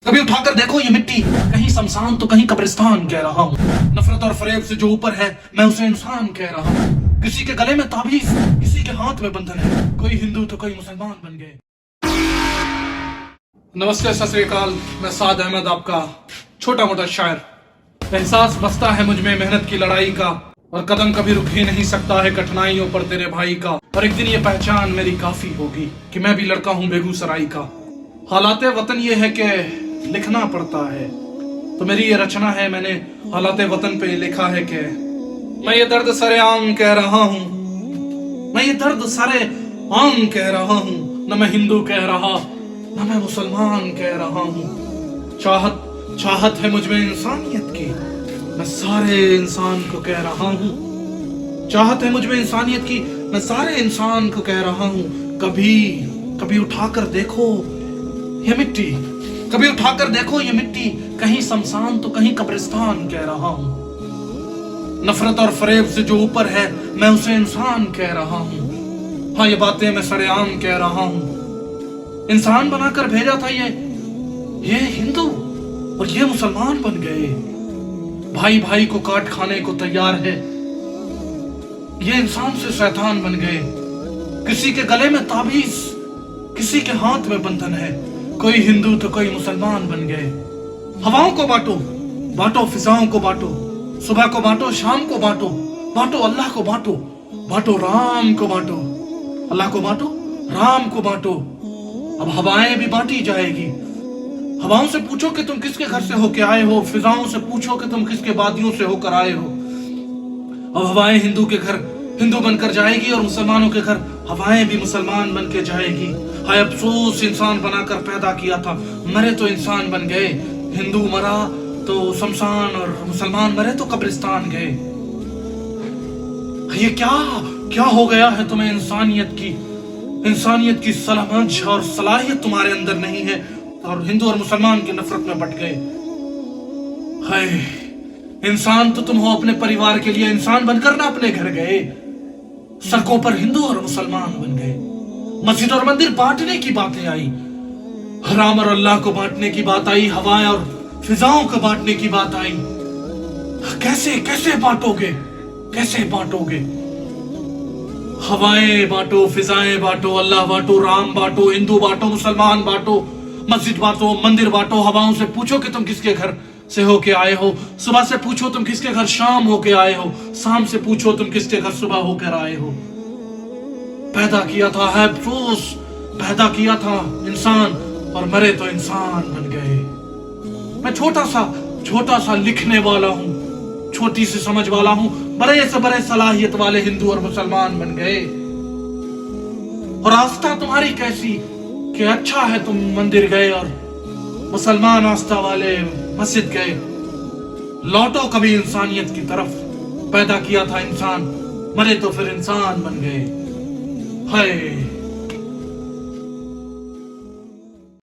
कभी उठाकर देखो ये मिट्टी, कहीं शमशान तो कहीं कब्रिस्तान कह रहा हूँ। नफरत और फरेब से जो ऊपर है मैं उसे इंसान कह रहा हूँ। किसी के गले में ताबीज, किसी के हाथ में बंधन है, कोई हिंदू तो कोई मुसलमान बन गए। नमस्ते, सत श्री अकाल। मैं साद अहमद, आपका छोटा मोटा शायर। एहसास बसता है मुझ में मेहनत की लड़ाई का, और कदम कभी रुक ही नहीं सकता है कठिनाइयों पर तेरे भाई का। और एक दिन ये पहचान मेरी काफी होगी कि मैं भी लड़का हूँ बेगूसराय का। हालाते वतन ये है कि लिखना पड़ता है, तो मेरी ये रचना है, मैंने हालाते वतन पे लिखा है कि मैं ये दर्द सरे आम कह रहा हूँ, मैं ये दर्द सरे आम कह रहा हूँ। न मैं हिंदू कह रहा, न मैं मुसलमान कह रहा हूँ। चाहत है मुझ में इंसानियत की, मैं सारे इंसान को कह रहा हूँ। चाहत है मुझ में इंसानियत की, मैं सारे इंसान को कह रहा हूँ। कभी उठाकर देखो ये मिट्टी, कभी उठाकर देखो ये मिट्टी, कहीं शमशान तो कहीं कब्रिस्तान कह रहा हूँ। नफरत और फरेब से जो ऊपर है मैं उसे इंसान कह रहा हूँ। हाँ, ये बातें मैं सरेआम कह रहा हूँ। इंसान बनाकर भेजा था ये हिंदू और ये मुसलमान बन गए। भाई भाई को काट खाने को तैयार है, ये इंसान से शैतान बन गए। किसी के गले में ताबीज, किसी के हाथ में बंधन है, कोई हिंदू तो कोई मुसलमान बन गए। हवाओं को बांटो फिजाओं को बांटो, सुबह को बांटो शाम को बांटो अल्लाह को बांटो राम को बांटो, अल्लाह को बांटो राम को बांटो। अब हवाएं भी बांटी जाएगी। हवाओं से पूछो कि तुम किसके घर से होके आए हो, फिजाओं से पूछो कि तुम किसके वादियों से होकर आए हो। अब हवाएं हिंदू के घर हिंदू बनकर जाएगी, और मुसलमानों के घर हवाएं भी मुसलमान बन के जाएगी। हाय अफसोस, इंसान बनाकर पैदा किया था, मरे तो इंसान बन गए। हिंदू मरा तो शमशान, और मुसलमान मरे तो कब्रिस्तान गए। ये क्या हो गया है तुम्हें? इंसानियत की सलामत और सलाहियत तुम्हारे अंदर नहीं है, और हिंदू और मुसलमान की नफरत में बट गए। हाय, इंसान तो तुम हो अपने परिवार के लिए, इंसान बनकर ना अपने घर गए। सड़कों पर हिंदू और मुसलमान बन गए। मस्जिद और मंदिर बांटने की बातें आई, हराम और अल्लाह को बांटने की बात आई, हवाएं और फिजाओं को बांटने की बात आई। कैसे बांटोगे? हवाएं बांटो, फिजाएं बांटो, अल्लाह बांटो, राम बांटो, हिंदू बांटो, मुसलमान बांटो, मस्जिद बांटो, मंदिर बांटो। हवाओं से पूछो कि तुम किसके घर से होके आए हो, सुबह से पूछो तुम किसके घर शाम होके आए हो, शाम से पूछो तुम किसके घर सुबह होकर आए हो। पैदा किया था, है अफसोस, पैदा किया था इंसान, और मरे तो इंसान बन गए। मैं छोटा सा लिखने वाला हूँ, छोटी सी समझ वाला हूँ, बड़े से बड़े सलाहियत वाले हिंदू और मुसलमान बन गए। और आस्था तुम्हारी कैसी कि अच्छा है तुम मंदिर गए, और मुसलमान आस्था वाले मस्जिद गए। लौटो कभी इंसानियत की तरफ, पैदा किया था इंसान, मरे तो फिर इंसान बन गए। हाय।